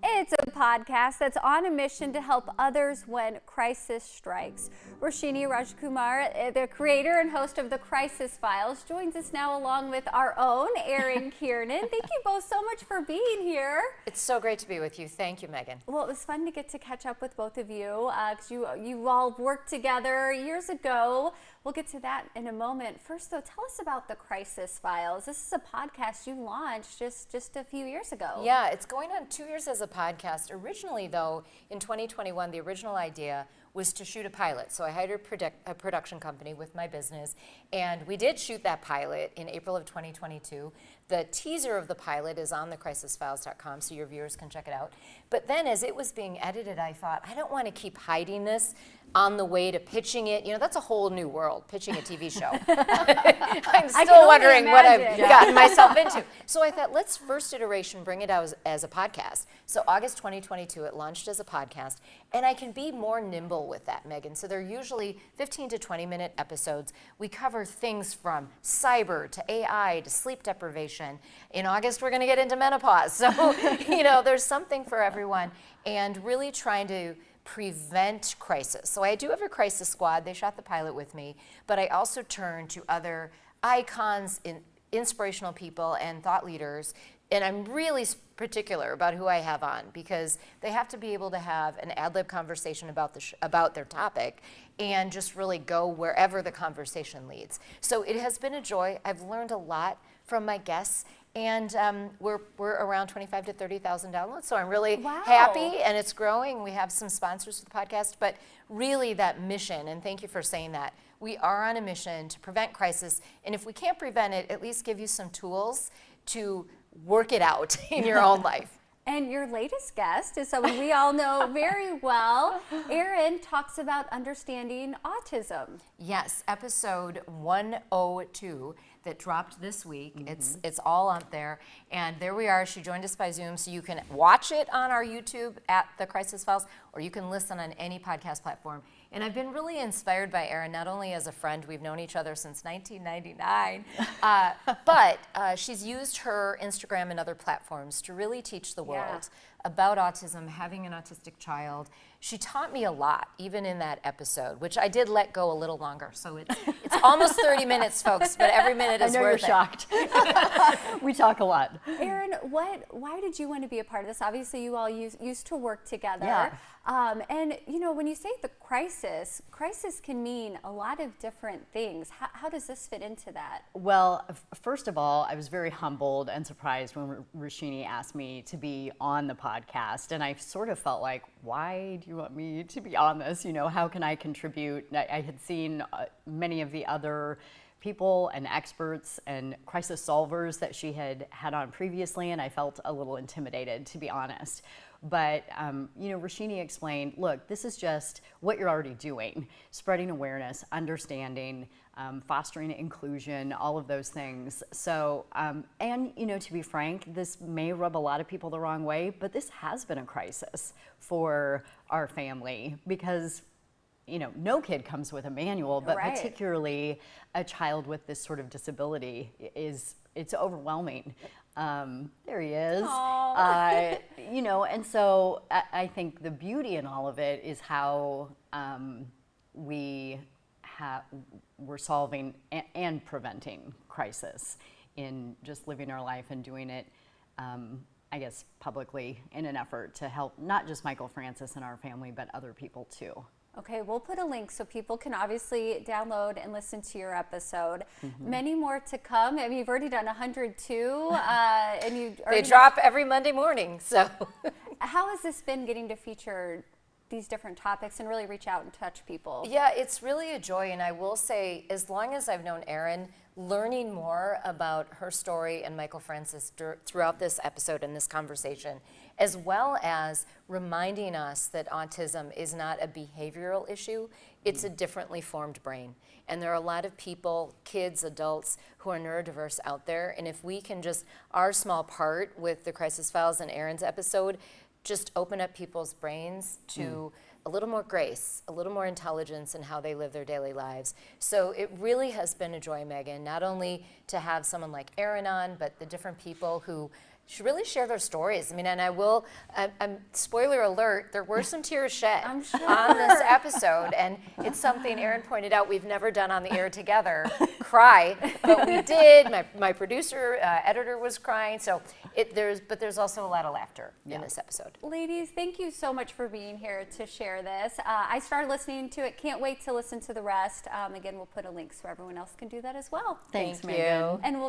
It's a podcast that's on a mission to help others when crisis strikes. Roshini Rajkumar, the creator and host of The Crisis Files, joins us now along with our own Erin Kiernan. Thank you both so much for being here. It's so great to be with you. Thank you, Megan. Well, it was fun to get to catch up with both of you because you all worked together years ago. We'll get to that in a moment. First, though, tell us about The Crisis Files. This is a podcast you launched just a few years ago. Yeah, it's going on 2 years as a podcast. Originally, though, in 2021, the original idea was to shoot a pilot. So I hired a production company with my business, and we did shoot that pilot in April of 2022. The teaser of the pilot is on thecrisisfiles.com, so your viewers can check it out. But then as it was being edited, I thought, I don't want to keep hiding this on the way to pitching it. You know, that's a whole new world, pitching a TV show. I'm still wondering what I've gotten myself into. So I thought, let's first iteration bring it out as a podcast. So August 2022, it launched as a podcast, and I can be more nimble with that, Megan. So they're usually 15 to 20-minute episodes. We cover things from cyber to AI to sleep deprivation. In August, we're going to get into menopause. So, you know, there's something for everyone, and really trying to prevent crisis. So I do have a crisis squad. They shot the pilot with me, but I also turn to other icons, inspirational people and thought leaders. And I'm really particular about who I have on because they have to be able to have an ad-lib conversation about their topic and just really go wherever the conversation leads. So it has been a joy. I've learned a lot from my guests, and we're around 25 to 30,000 downloads, so I'm really happy, and it's growing. We have some sponsors for the podcast, but really that mission, and thank you for saying that, we are on a mission to prevent crisis, and if we can't prevent it, at least give you some tools to work it out in your own life. And your latest guest is someone we all know very well. Erin talks about understanding autism. Yes, episode 102 that dropped this week. It's all out there. And there we are. She joined us by Zoom, so you can watch it on our YouTube at The Crisis Files, or you can listen on any podcast platform. And I've been really inspired by Erin, not only as a friend, we've known each other since 1999, but she's used her Instagram and other platforms to really teach the world about autism, having an autistic child. She taught me a lot, even in that episode, which I did let go a little longer. So it's almost 30 minutes, folks, but every minute is worth it. I know you're shocked. We talk a lot. Erin, why did you want to be a part of this? Obviously, you all used to work together. Yeah. And, you know, when you say the crisis can mean a lot of different things. How does this fit into that? Well, first of all, I was very humbled and surprised when Roshini asked me to be on the podcast. And I sort of felt like, why do you want me to be on this? You know, how can I contribute? I had seen many of the other people and experts and crisis solvers that she had on previously, and I felt a little intimidated, to be honest. But, you know, Roshini explained, look, this is just what you're already doing, spreading awareness, understanding, fostering inclusion, all of those things. So, and, you know, to be frank, this may rub a lot of people the wrong way, but this has been a crisis for our family because, you know, no kid comes with a manual, but particularly a child with this sort of disability it's overwhelming. There he is. You know, and so I think the beauty in all of it is how we're solving and preventing crisis in just living our life and doing it, I guess, publicly in an effort to help not just Michael Francis and our family, but other people too. Okay, we'll put a link so people can obviously download and listen to your episode. Many more to come. I mean, you've already done 102, and they drop every Monday morning. So, how has this been getting to feature these different topics and really reach out and touch people? Yeah, it's really a joy, and I will say, as long as I've known Erin, learning more about her story and Michael Francis throughout this episode and this conversation, as well as reminding us that autism is not a behavioral issue, it's a differently formed brain. And there are a lot of people, kids, adults, who are neurodiverse out there, and if we can just, our small part with the Crisis Files and Erin's episode, just open up people's brains to a little more grace, a little more intelligence in how they live their daily lives. So it really has been a joy, Megan, not only to have someone like Erin on, but the different people who should really share their stories. I mean, and I will, spoiler alert, there were some tears shed I'm sure. on this episode, and it's something Erin pointed out we've never done on the air together, cry, but we did. My producer, editor was crying, so there's also a lot of laughter in this episode. Ladies, thank you so much for being here to share this. I started listening to it, can't wait to listen to the rest. Again, we'll put a link so everyone else can do that as well. Thanks, Thank Megan. you. And we'll